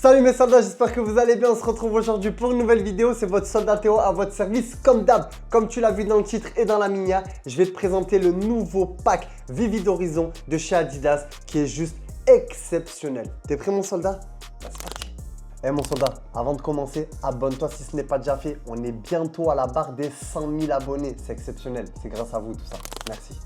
Salut mes soldats, j'espère que vous allez bien. On se retrouve aujourd'hui pour une nouvelle vidéo. C'est votre soldat Théo à votre service comme d'hab. Comme tu l'as vu dans le titre et dans la miniature, je vais te présenter le nouveau pack Vivid Horizon de chez Adidas qui est juste exceptionnel. T'es prêt mon soldat? Bah, c'est parti. Mon soldat, avant de commencer, abonne-toi si ce n'est pas déjà fait. On est bientôt à la barre des 100 000 abonnés. C'est exceptionnel. C'est grâce à vous tout ça. Merci.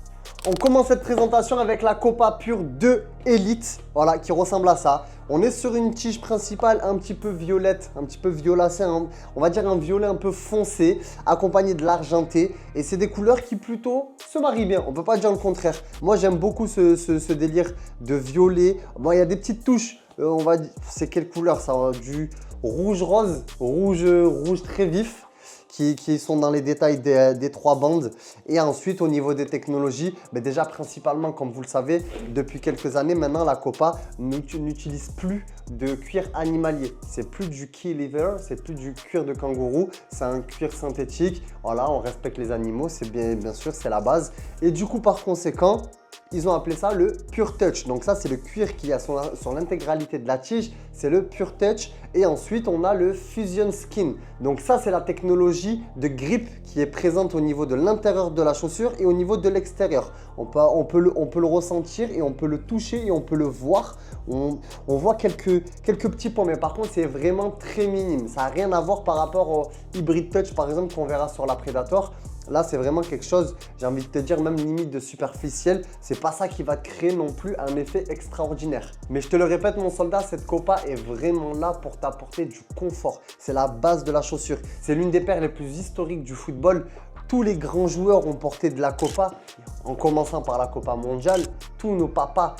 On commence cette présentation avec la Copa Pure 2 Elite, voilà, qui ressemble à ça. On est sur une tige principale un petit peu violette, un petit peu violacée, on va dire un violet un peu foncé, accompagné de l'argenté. Et c'est des couleurs qui plutôt se marient bien, on ne peut pas dire le contraire. Moi j'aime beaucoup ce délire de violet. Bon, il y a des petites touches, on va dire, c'est quelle couleur ça? Du rouge-rose, rouge très vif. Qui sont dans les détails des trois bandes. Et ensuite, au niveau des technologies, déjà principalement, comme vous le savez, depuis quelques années maintenant, la Copa n'utilise plus de cuir animalier. C'est plus du key leather, c'est plus du cuir de kangourou, c'est un cuir synthétique. Voilà, on respecte les animaux, c'est bien sûr, c'est la base. Et du coup, par conséquent, ils ont appelé ça le Pure Touch. Donc ça, c'est le cuir qui a sur l'intégralité de la tige. C'est le Pure Touch. Et ensuite, on a le Fusion Skin. Donc ça, c'est la technologie de grip qui est présente au niveau de l'intérieur de la chaussure et au niveau de l'extérieur. On peut le ressentir et on peut le toucher et on peut le voir. On voit quelques petits points, mais par contre, c'est vraiment très minime. Ça n'a rien à voir par rapport au Hybrid Touch, par exemple, qu'on verra sur la Predator. Là, c'est vraiment quelque chose, j'ai envie de te dire, même limite de superficiel. C'est pas ça qui va te créer non plus un effet extraordinaire. Mais je te le répète, mon soldat, cette Copa est vraiment là pour t'apporter du confort. C'est la base de la chaussure. C'est l'une des paires les plus historiques du football. Tous les grands joueurs ont porté de la Copa, en commençant par la Copa mondiale. Tous nos papas,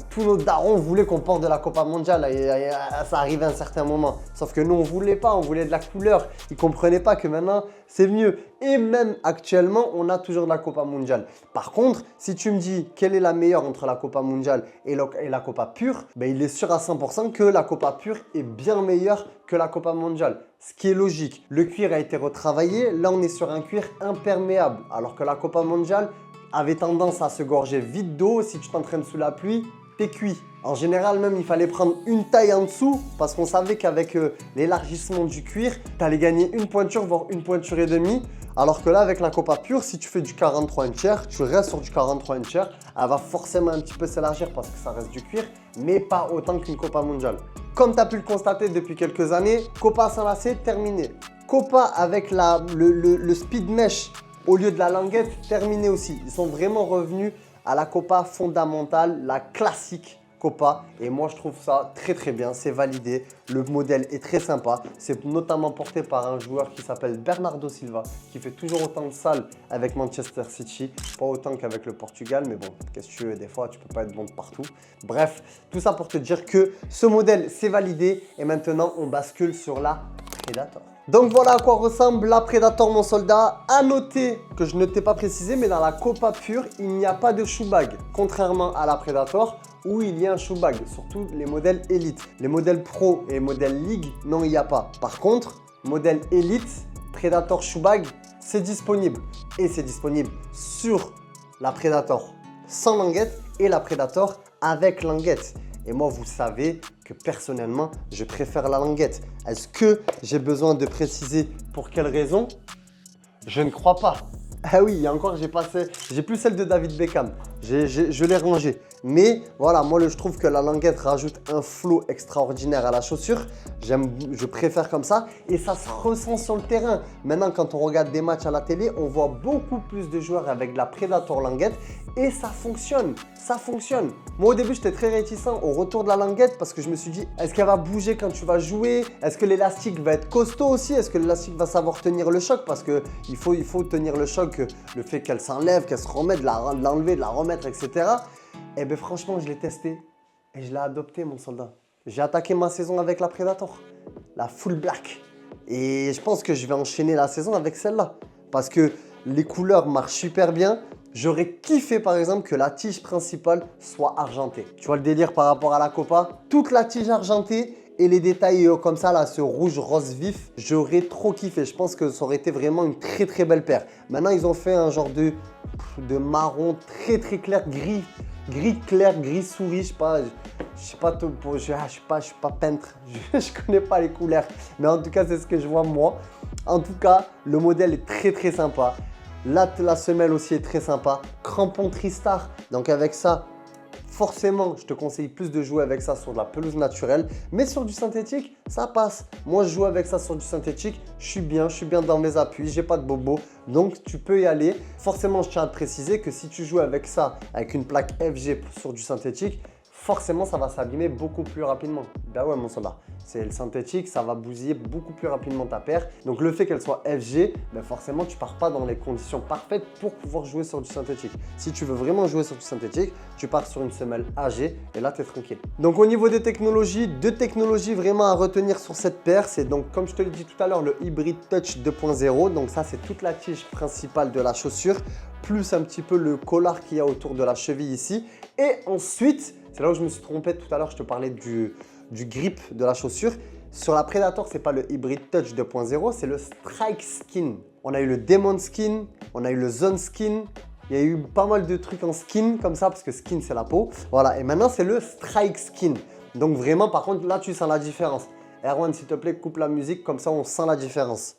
tous nos darons voulaient qu'on porte de la Copa mondiale et ça arrivait à un certain moment. Sauf que nous, on ne voulait pas, on voulait de la couleur. Ils ne comprenaient pas que maintenant, c'est mieux. Et même actuellement, on a toujours de la Copa mondiale. Par contre, si tu me dis quelle est la meilleure entre la Copa mondiale et la Copa Pure, il est sûr à 100% que la Copa Pure est bien meilleure que la Copa mondiale. Ce qui est logique. Le cuir a été retravaillé. Là, on est sur un cuir imperméable. Alors que la Copa mondiale avait tendance à se gorger vite d'eau. Si tu t'entraînes sous la pluie, t'es cuit. En général, même, il fallait prendre une taille en dessous parce qu'on savait qu'avec l'élargissement du cuir, tu allais gagner une pointure, voire une pointure et demie. Alors que là, avec la Copa Pure, si tu fais du 43 1/3, tu restes sur du 43 1/3, elle va forcément un petit peu s'élargir parce que ça reste du cuir, mais pas autant qu'une Copa mondiale. Comme tu as pu le constater depuis quelques années, Copa sans lacet, terminé. Copa avec le speed mesh au lieu de la languette, terminé aussi. Ils sont vraiment revenus à la Copa fondamentale, la classique Copa. Et moi, je trouve ça très très bien. C'est validé. Le modèle est très sympa. C'est notamment porté par un joueur qui s'appelle Bernardo Silva, qui fait toujours autant de salles avec Manchester City. Pas autant qu'avec le Portugal, mais bon, qu'est-ce que tu veux, des fois, tu peux pas être bon de partout. Bref, tout ça pour te dire que ce modèle, c'est validé. Et maintenant, on bascule sur la Predator. Donc voilà à quoi ressemble la Predator, mon soldat. À noter que je ne t'ai pas précisé, mais dans la Copa Pure, il n'y a pas de shoe bag. Contrairement à la Predator, où il y a un shoe bag, surtout les modèles Elite. Les modèles Pro et les modèles League, non, il n'y a pas. Par contre, modèle Elite, Predator shoe bag, c'est disponible. Et c'est disponible sur la Predator sans languette et la Predator avec languette. Et moi, vous savez que personnellement, je préfère la languette. Est-ce que j'ai besoin de préciser pour quelle raison? Je ne crois pas. Ah oui, il y a encore, j'ai plus celle de David Beckham. Je l'ai rangée. Mais voilà, moi, je trouve que la languette rajoute un flow extraordinaire à la chaussure. Je préfère comme ça et ça se ressent sur le terrain. Maintenant, quand on regarde des matchs à la télé, on voit beaucoup plus de joueurs avec de la Predator languette et ça fonctionne. Ça fonctionne. Moi, au début, j'étais très réticent au retour de la languette parce que je me suis dit, est-ce qu'elle va bouger quand tu vas jouer? Est-ce que l'élastique va être costaud aussi? Est-ce que l'élastique va savoir tenir le choc? Parce qu'il faut tenir le choc, le fait qu'elle s'enlève, qu'elle se remette, de l'enlever, de la remettre, etc. Eh bien, franchement, je l'ai testé et je l'ai adopté, mon soldat. J'ai attaqué ma saison avec la Predator, la full black. Et je pense que je vais enchaîner la saison avec celle-là parce que les couleurs marchent super bien. J'aurais kiffé, par exemple, que la tige principale soit argentée. Tu vois le délire par rapport à la Copa? Toute la tige argentée et les détails comme ça, là, ce rouge rose vif, j'aurais trop kiffé. Je pense que ça aurait été vraiment une très très belle paire. Maintenant, ils ont fait un genre de marron très très clair, gris, Gris clair, gris souris, je suis pas peintre, je connais pas les couleurs. Mais en tout cas, c'est ce que je vois moi. En tout cas, le modèle est très sympa. La semelle aussi est très sympa. Crampon Tristar, donc avec ça, forcément, je te conseille plus de jouer avec ça sur de la pelouse naturelle. Mais sur du synthétique, ça passe. Moi, je joue avec ça sur du synthétique. Je suis bien dans mes appuis. J'ai pas de bobo. Donc, tu peux y aller. Forcément, je tiens à te préciser que si tu joues avec ça, avec une plaque FG sur du synthétique, forcément, ça va s'abîmer beaucoup plus rapidement. Ben ouais, mon soldat. C'est le synthétique, ça va bousiller beaucoup plus rapidement ta paire. Donc, le fait qu'elle soit FG, ben forcément, tu pars pas dans les conditions parfaites pour pouvoir jouer sur du synthétique. Si tu veux vraiment jouer sur du synthétique, tu pars sur une semelle AG et là, tu es tranquille. Donc, au niveau des technologies, deux technologies vraiment à retenir sur cette paire. C'est donc, comme je te l'ai dit tout à l'heure, le Hybrid Touch 2.0. Donc, ça, c'est toute la tige principale de la chaussure, plus un petit peu le collar qu'il y a autour de la cheville ici. Et ensuite, c'est là où je me suis trompé tout à l'heure, je te parlais du grip de la chaussure. Sur la Predator, ce n'est pas le Hybrid Touch 2.0, c'est le Strike Skin. On a eu le Demon Skin, on a eu le Zone Skin. Il y a eu pas mal de trucs en skin comme ça, parce que skin, c'est la peau. Voilà, et maintenant, c'est le Strike Skin. Donc vraiment, par contre, là, tu sens la différence. Erwan, s'il te plaît, coupe la musique, comme ça, on sent la différence.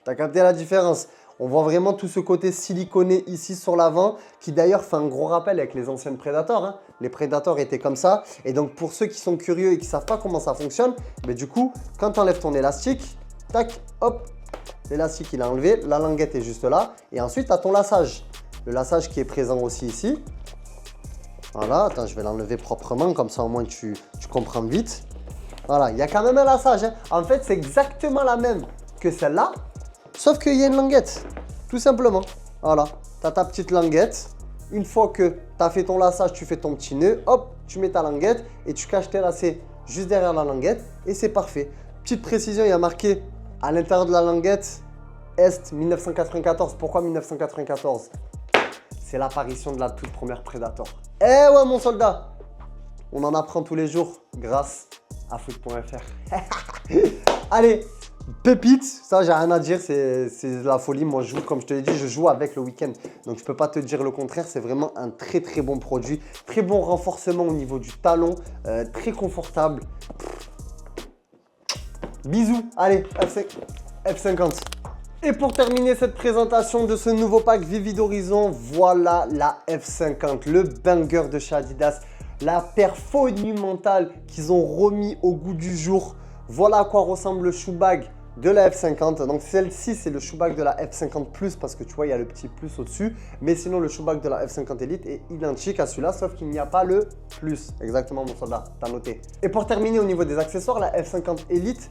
Tu as capté la différence? On voit vraiment tout ce côté siliconé ici sur l'avant qui d'ailleurs fait un gros rappel avec les anciennes Predator. Hein. Les Predator étaient comme ça. Et donc pour ceux qui sont curieux et qui ne savent pas comment ça fonctionne, mais du coup, quand tu enlèves ton élastique, tac, hop, l'élastique il est enlevé, la languette est juste là. Et ensuite, tu as ton laçage. Le laçage qui est présent aussi ici. Voilà, attends, je vais l'enlever proprement, comme ça au moins tu comprends vite. Voilà, il y a quand même un laçage. Hein. En fait, c'est exactement la même que celle-là. Sauf qu'il y a une languette, tout simplement. Voilà, tu as ta petite languette. Une fois que tu as fait ton laçage, tu fais ton petit nœud. Hop, tu mets ta languette et tu caches tes lacets juste derrière la languette. Et c'est parfait. Petite précision, il y a marqué à l'intérieur de la languette Est 1994. Pourquoi 1994? C'est l'apparition de la toute première Predator. Eh ouais, mon soldat, on en apprend tous les jours grâce à foot.fr. Allez, pépite, ça j'ai rien à dire, c'est de la folie. Moi je joue, comme je te l'ai dit, je joue avec le week-end. Donc je peux pas te dire le contraire, c'est vraiment un très bon produit. Très bon renforcement au niveau du talon, très confortable. Bisous, allez, F50. Et pour terminer cette présentation de ce nouveau pack Vivid Horizon, voilà la F50, le banger de chez Adidas. La paire monumentale qu'ils ont remis au goût du jour. Voilà à quoi ressemble le shoe bag de la F50. Donc celle-ci, c'est le shoe bag de la F50 Plus parce que tu vois, il y a le petit plus au-dessus. Mais sinon, le shoe bag de la F50 Elite est identique à celui-là, sauf qu'il n'y a pas le plus. Exactement, mon soldat, t'as noté. Et pour terminer au niveau des accessoires, la F50 Elite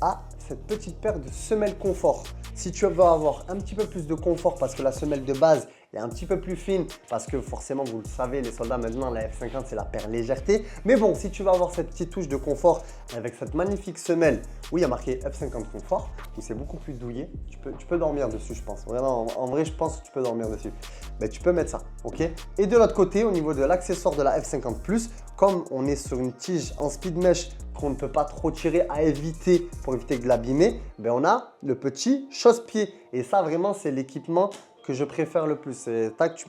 a cette petite paire de semelles confort. Si tu veux avoir un petit peu plus de confort parce que la semelle de base est un petit peu plus fine, parce que forcément, vous le savez, les soldats, maintenant, la F50, c'est la paire légèreté. Mais bon, si tu veux avoir cette petite touche de confort avec cette magnifique semelle où il y a marqué F50 confort, où c'est beaucoup plus douillet, tu peux dormir dessus, je pense. Vraiment, en vrai, je pense que tu peux dormir dessus. Mais tu peux mettre ça, ok? Et de l'autre côté, au niveau de l'accessoire de la F50 Plus, comme on est sur une tige en speed mesh qu'on ne peut pas trop tirer à éviter pour éviter de l'abîmer, ben on a le petit chausse-pied. Et ça, vraiment, c'est l'équipement que je préfère le plus. Tac,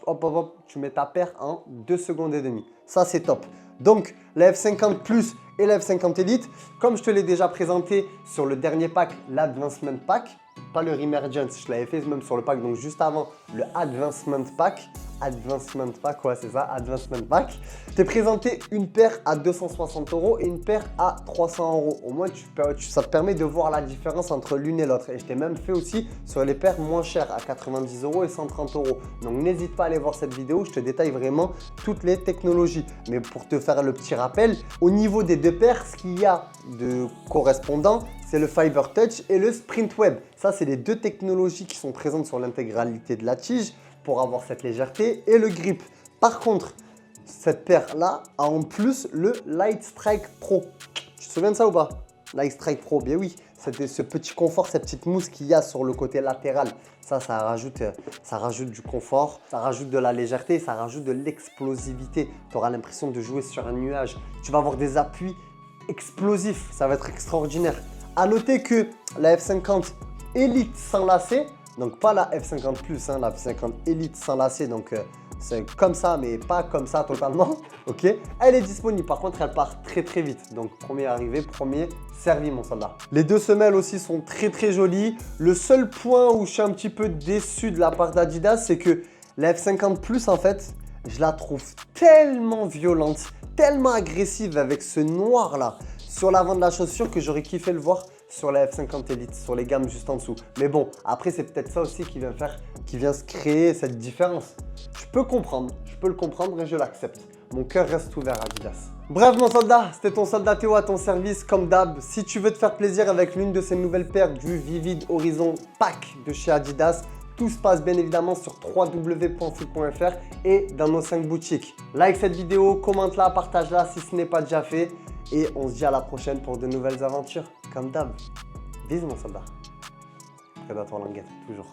tu mets ta paire en 2 secondes et demie. Ça, c'est top. Donc, la F50 Plus et la F50 Elite, comme je te l'ai déjà présenté sur le dernier pack, l'Advancement Pack, pas le Remergence, je l'avais fait même sur le pack, donc juste avant, le Advancement Pack. Advancement Pack, ouais, c'est ça, Advancement Pack. Je t'ai présenté une paire à 260 € et une paire à 300 €. Au moins, ça te permet de voir la différence entre l'une et l'autre. Et je t'ai même fait aussi sur les paires moins chères à 90 € et 130 €. Donc, n'hésite pas à aller voir cette vidéo. Je te détaille vraiment toutes les technologies. Mais pour te faire le petit rappel, au niveau des deux paires, ce qu'il y a de correspondant, c'est le Fiber Touch et le Sprint Web. Ça, c'est les deux technologies qui sont présentes sur l'intégralité de la tige pour avoir cette légèreté et le grip. Par contre, cette paire-là a en plus le Light Strike Pro. Tu te souviens de ça ou pas? Light Strike Pro, bien oui. C'était ce petit confort, cette petite mousse qu'il y a sur le côté latéral. Ça rajoute du confort, ça rajoute de la légèreté, ça rajoute de l'explosivité. Tu auras l'impression de jouer sur un nuage. Tu vas avoir des appuis explosifs. Ça va être extraordinaire. À noter que la F50 Elite sans lacet Donc pas la F50 Plus, hein, la F50 Elite sans lacet. Donc c'est comme ça, mais pas comme ça totalement. Ok. Elle est disponible. Par contre, elle part très très vite. Donc premier arrivé, premier servi, mon soldat. Les deux semelles aussi sont très très jolies. Le seul point où je suis un petit peu déçu de la part d'Adidas, c'est que la F50 Plus, en fait, je la trouve tellement violente, tellement agressive avec ce noir là sur l'avant de la chaussure que j'aurais kiffé le voir sur la F50 Elite, sur les gammes juste en dessous. Mais bon, après c'est peut-être ça aussi qui vient se créer cette différence. Je peux le comprendre et je l'accepte. Mon cœur reste ouvert, Adidas. Bref mon soldat, c'était ton soldat Théo à ton service comme d'hab. Si tu veux te faire plaisir avec l'une de ces nouvelles paires du Vivid Horizon Pack de chez Adidas, tout se passe bien évidemment sur www.foot.fr et dans nos 5 boutiques. Like cette vidéo, commente-la, partage-la si ce n'est pas déjà fait. Et on se dit à la prochaine pour de nouvelles aventures, comme d'hab. Bisous mon soldat. Prédateur languette, toujours.